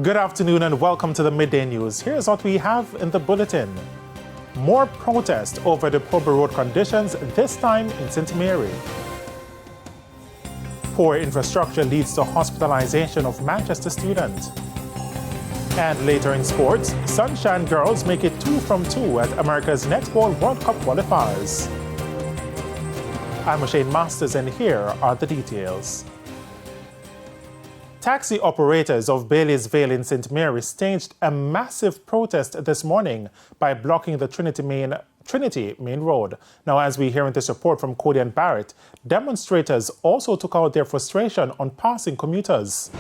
Good afternoon and welcome to the Midday News. Here's what we have in the bulletin. More protest over the poor road conditions, this time in St. Mary. Poor infrastructure leads to hospitalization of Manchester student. And later in sports, Sunshine Girls make it 2 from 2 at America's Netball World Cup qualifiers. I'm Shane Masters and here are the details. Taxi operators of Bailey's Vale in St. Mary staged a massive protest this morning by blocking the Trinity Main Road. Now, as we hear in this report from Cody and Barrett, demonstrators also took out their frustration on passing commuters.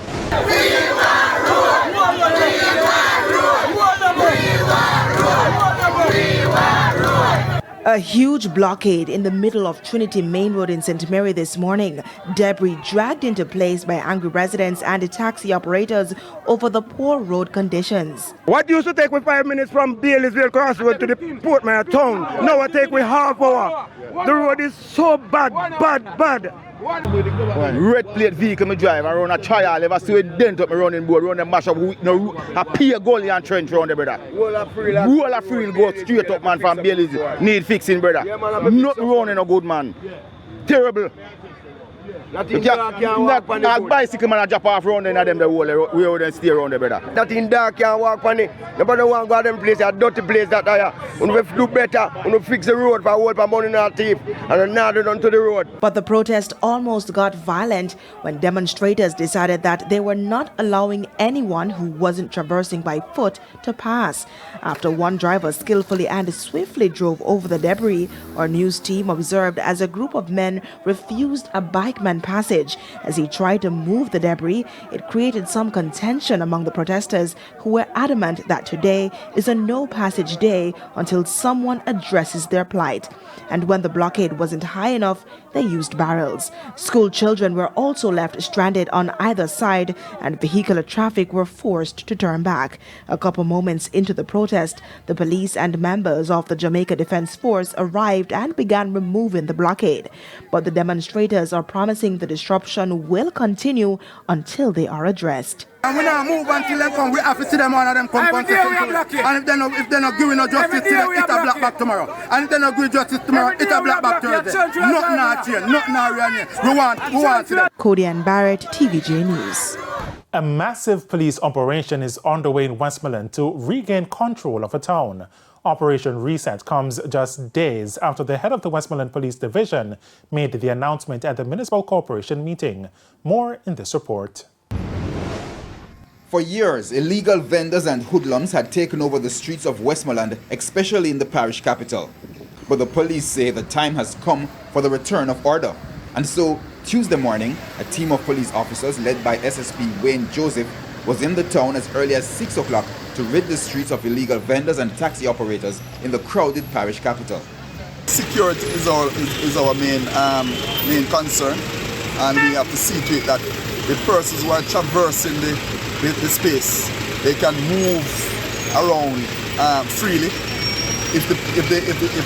A huge blockade in the middle of Trinity Main Road in St. Mary this morning. Debris dragged into place by angry residents and the taxi operators over the poor road conditions. What used to take me 5 minutes from Bailey'sville Crossroad to the Portmire town, now it take me half hour. The road is so bad. Red plate vehicle me drive around a trial, ever see a dent up me running board, run a mash up, a pier gully and trench round the brother. Roll a free go straight up, man, from Bailey's. Need fixing, brother. Nothing running a good, man. Terrible. That bicycle man a drop off round and them the whole we out and stay around the brother. That in dark can't walk on it. Nobody want to go to them place, a dirty place that I we do better, we fix the road for hold for money in our teeth and now they done to the road. But the protest almost got violent when demonstrators decided that they were not allowing anyone who wasn't traversing by foot to pass. After one driver skillfully and swiftly drove over the debris, our news team observed as a group of men refused a bikeman passage. As he tried to move the debris, it created some contention among the protesters who were adamant that today is a no passage day until someone addresses their plight. And when the blockade wasn't high enough, they used barrels. School children were also left stranded on either side and vehicular traffic were forced to turn back. A couple moments into the protest, the police and members of the Jamaica Defense Force arrived and began removing the blockade. But the demonstrators are promising the disruption will continue until they are addressed. And we not move until they come. We have to see them, one of them come. And if they're not giving no justice today, it's a black back tomorrow. And if they're not giving justice tomorrow, it's a black back Thursday. Nothing not change, nothing not real. We want to them. Cody and Barrett, TVJ News. A massive police operation is underway in Westmoreland to regain control of a town. Operation Reset comes just days after the head of the Westmoreland Police Division made the announcement at the Municipal Corporation meeting. More in this report. For years, illegal vendors and hoodlums had taken over the streets of Westmoreland, especially in the parish capital. But the police say the time has come for the return of order. And so, Tuesday morning, a team of police officers led by SSP Wayne Joseph was in the town as early as 6 o'clock to rid the streets of illegal vendors and taxi operators in the crowded parish capital. Security is our main concern, and we have to see to it that the persons who are traversing the space, they can move around freely. If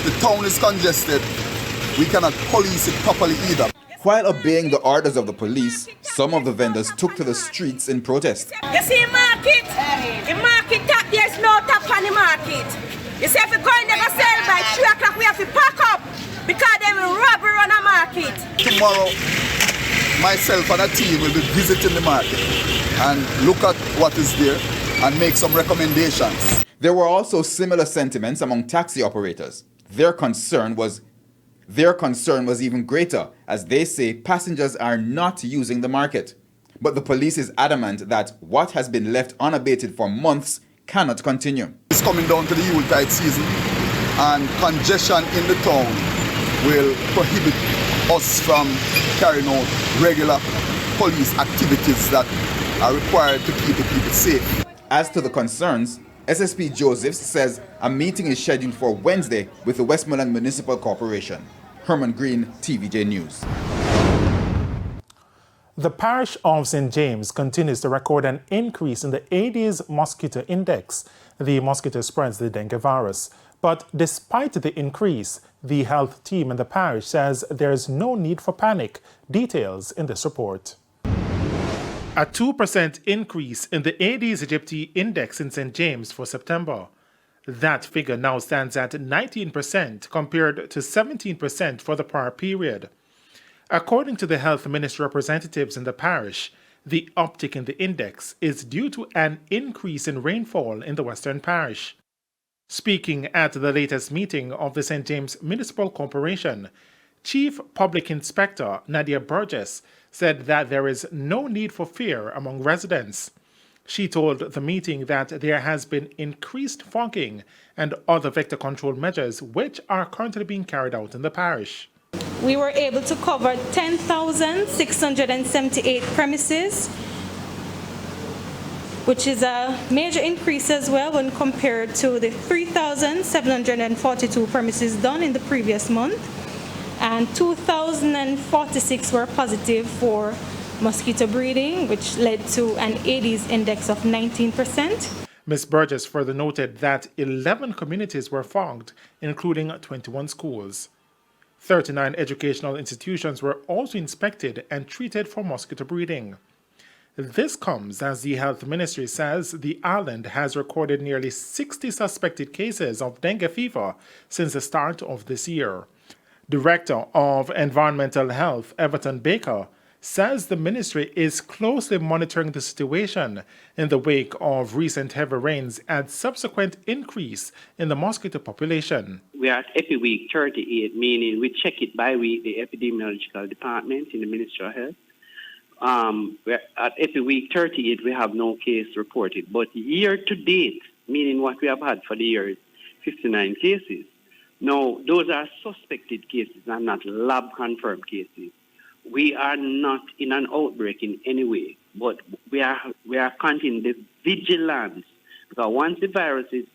the town is congested, we cannot police it properly either. While obeying the orders of the police, some of the vendors took to the streets in protest. You see market? The market tap, there's no tap on the market. You see if we go in there and sell by 3 o'clock, we have to pack up because they will rob on the market. Tomorrow, myself and a team will be visiting the market and look at what is there and make some recommendations. There were also similar sentiments among taxi operators. Their concern was even greater, as they say passengers are not using the market. But the police is adamant that what has been left unabated for months cannot continue. It's coming down to the Yuletide season, and congestion in the town will prohibit us from carrying out regular police activities that are required to keep the people safe. As to the concerns, SSP Joseph says a meeting is scheduled for Wednesday with the Westmoreland Municipal Corporation. Herman Green, TVJ News. The parish of St. James continues to record an increase in the Aedes mosquito index. The mosquito spreads the dengue virus. But despite the increase, the health team in the parish says there is no need for panic. Details in this report. a 2% increase in the Aedes aegypti index in St. James for September. That figure now stands at 19% compared to 17% for the prior period. According to the health ministry representatives in the parish, the uptick in the index is due to an increase in rainfall in the Western Parish. Speaking at the latest meeting of the St. James Municipal Corporation, Chief Public Inspector Nadia Burgess said that there is no need for fear among residents. She told the meeting that there has been increased fogging and other vector control measures which are currently being carried out in the parish. We were able to cover 10,678 premises, which is a major increase as well when compared to the 3,742 premises done in the previous month, and 2,046 were positive for mosquito breeding, which led to an Aedes index of 19%. Ms. Burgess further noted that 11 communities were fogged, including 21 schools. 39 educational institutions were also inspected and treated for mosquito breeding. This comes as the health ministry says the island has recorded nearly 60 suspected cases of dengue fever since the start of this year. Director of Environmental Health, Everton Baker, says the ministry is closely monitoring the situation in the wake of recent heavy rains and subsequent increase in the mosquito population. We are at Epi Week 38, meaning we check it by week, the epidemiological department in the Ministry of Health. We're at Epi Week 38, we have no case reported, but year to date, meaning what we have had for the year, is 59 cases. Now, those are suspected cases and not lab-confirmed cases. We are not in an outbreak in any way, but we are continuing the vigilance, because once the virus is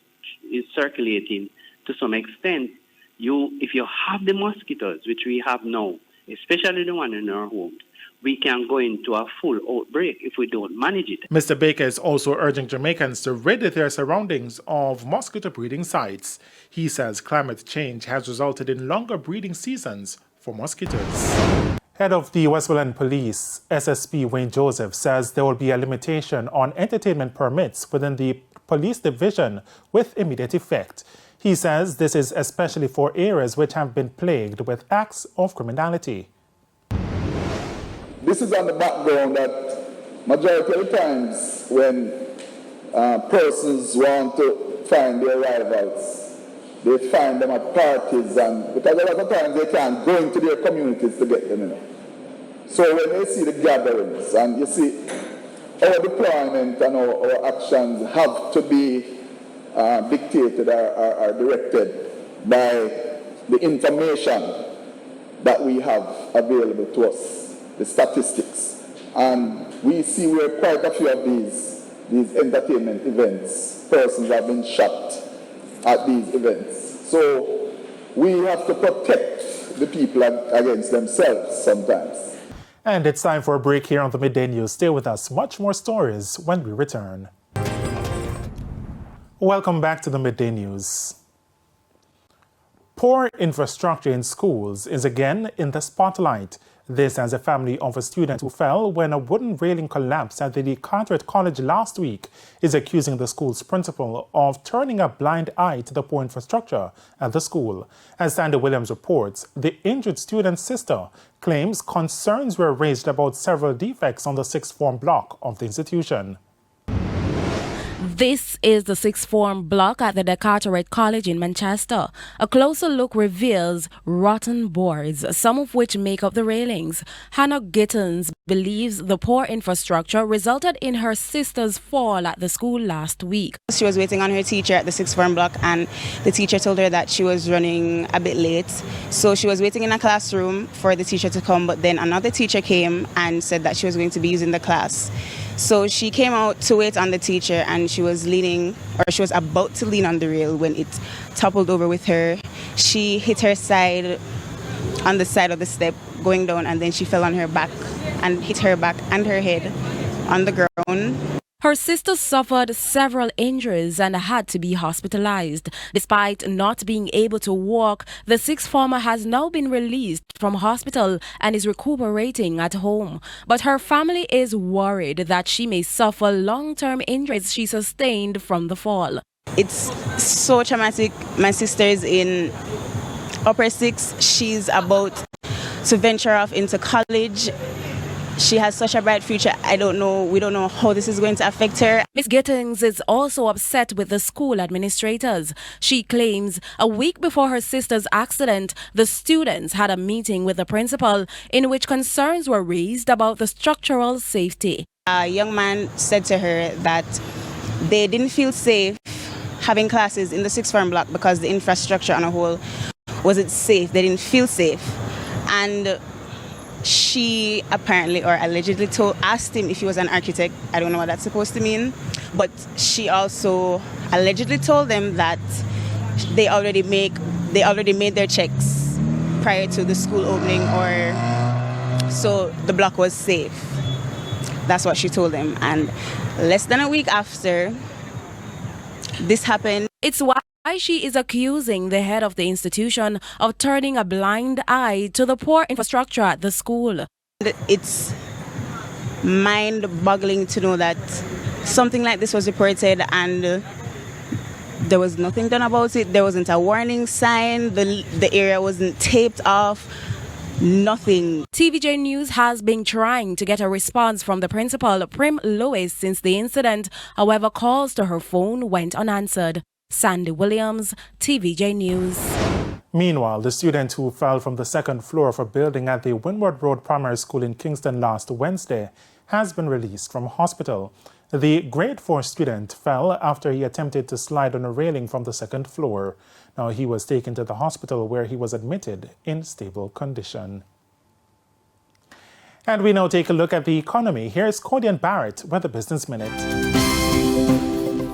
circulating to some extent, if you have the mosquitoes, which we have now, especially the one in our homes, we can go into a full outbreak if we don't manage it. Mr. Baker is also urging Jamaicans to rid their surroundings of mosquito breeding sites. He says climate change has resulted in longer breeding seasons for mosquitoes. Head of the Westmoreland Police, SSP Wayne Joseph, says there will be a limitation on entertainment permits within the police division with immediate effect. He says this is especially for areas which have been plagued with acts of criminality. This is on the background that majority of the times when persons want to find their rivals, they find them at parties, and because a lot of times they can't go into their communities to get them, you know. So when they see the gatherings, and you see our deployment and our actions have to be dictated or directed by the information that we have available to us, the statistics. And we see where quite a few of these entertainment events, persons have been shot at these events. So we have to protect the people against themselves sometimes. And it's time for a break here on the Midday News. Stay with us. Much more stories when we return. Welcome back to the Midday News. Poor infrastructure in schools is again in the spotlight. This as a family of a student who fell when a wooden railing collapsed at the Carteret College last week is accusing the school's principal of turning a blind eye to the poor infrastructure at the school. As Sandy Williams reports, the injured student's sister claims concerns were raised about several defects on the sixth form block of the institution. This is the sixth form block at the Carteret College in Manchester. A closer look reveals rotten boards, some of which make up the railings. Hannah Gittins believes the poor infrastructure resulted in her sister's fall at the school last week. She was waiting on her teacher at the sixth form block, and the teacher told her that she was running a bit late. So she was waiting in a classroom for the teacher to come, but then another teacher came and said that she was going to be using the class. So she came out to wait on the teacher, and she was about to lean on the rail when it toppled over with her. She hit her side on the side of the step going down, and then she fell on her back and hit her back and her head on the ground. Her sister suffered several injuries and had to be hospitalized. Despite not being able to walk, the sixth former has now been released from hospital and is recuperating at home. But her family is worried that she may suffer long-term injuries she sustained from the fall. It's so traumatic. My sister is in upper six. She's about to venture off into college. She has such a bright future. We don't know how this is going to affect her. Ms. Gittings is also upset with the school administrators. She claims a week before her sister's accident, the students had a meeting with the principal in which concerns were raised about the structural safety. A young man said to her that they didn't feel safe having classes in the sixth form block because the infrastructure on a whole wasn't safe. They didn't feel safe. And she apparently or allegedly asked him if he was an architect. I don't know what that's supposed to mean. But she also allegedly told them that they already made their checks prior to the school opening, or so the block was safe. That's what she told them. And less than a week after this happened, it's why she is accusing the head of the institution of turning a blind eye to the poor infrastructure at the school. It's mind-boggling to know that something like this was reported and there was nothing done about it. There wasn't a warning sign. The area wasn't taped off. Nothing. TVJ News has been trying to get a response from the principal, Prim Lois, since the incident. However, calls to her phone went unanswered. Sandy Williams, TVJ News. Meanwhile, the student who fell from the second floor of a building at the Windward Road Primary School in Kingston last Wednesday has been released from hospital. The grade 4 student fell after he attempted to slide on a railing from the second floor. Now, he was taken to the hospital where he was admitted in stable condition. And we now take a look at the economy. Here's Cordian Barrett with the Business Minute.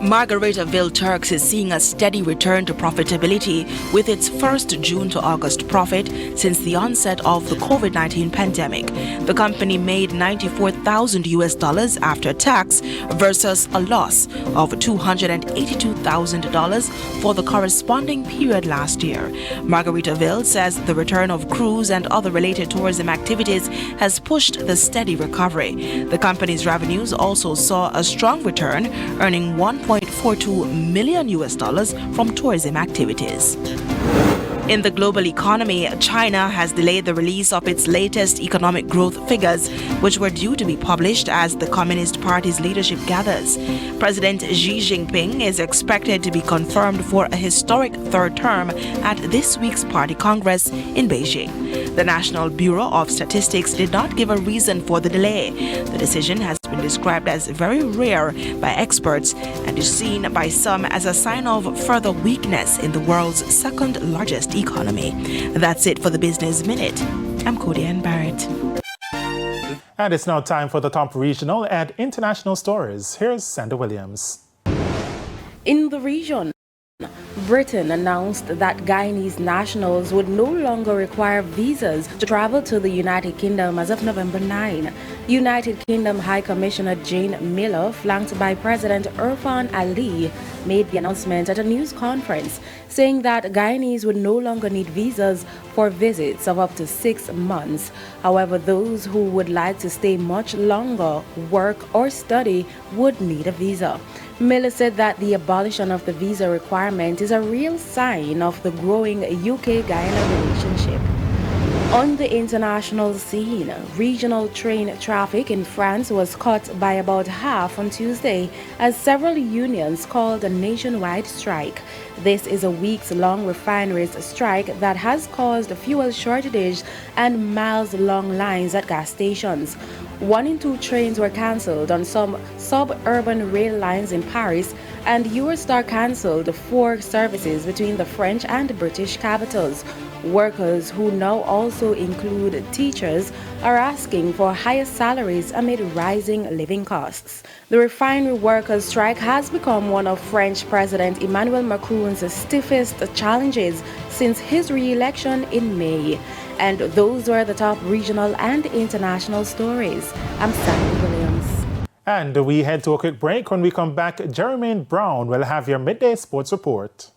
Margaritaville Turks is seeing a steady return to profitability with its first June to August profit since the onset of the COVID-19 pandemic. The company made $94,000 after tax versus a loss of $282,000 for the corresponding period last year. Margaritaville says the return of cruise and other related tourism activities has pushed the steady recovery. The company's revenues also saw a strong return, earning $1.42 million from tourism activities. In the global economy, China has delayed the release of its latest economic growth figures, which were due to be published as the Communist Party's leadership gathers. President Xi Jinping is expected to be confirmed for a historic third term at this week's party congress in Beijing. The National Bureau of Statistics did not give a reason for the delay. The decision has been described as very rare by experts and is seen by some as a sign of further weakness in the world's second largest economy. That's it for the Business Minute. I'm Cordian Barrett. And it's now time for the top regional and international stories. Here's Sandra Williams. In the region, Britain announced that Guyanese nationals would no longer require visas to travel to the United Kingdom as of November 9. United Kingdom High Commissioner Jane Miller, flanked by President Irfan Ali, made the announcement at a news conference, saying that Guyanese would no longer need visas for visits of up to 6 months. However, those who would like to stay much longer, work or study would need a visa. Miller said that the abolition of the visa requirement is a real sign of the growing UK-Guyana relationship. On the international scene, regional train traffic in France was cut by about half on Tuesday as several unions called a nationwide strike. This is a weeks-long refineries strike that has caused fuel shortages and miles-long lines at gas stations. 1 in 2 trains were cancelled on some suburban rail lines in Paris, and Eurostar cancelled 4 services between the French and British capitals. Workers, who now also include teachers, are asking for higher salaries amid rising living costs. The refinery workers' strike has become one of French President Emmanuel Macron's stiffest challenges since his re-election in May. And those were the top regional and international stories. I'm Sandy Williams. And we head to a quick break. When we come back, Jermaine Brown will have your midday sports report.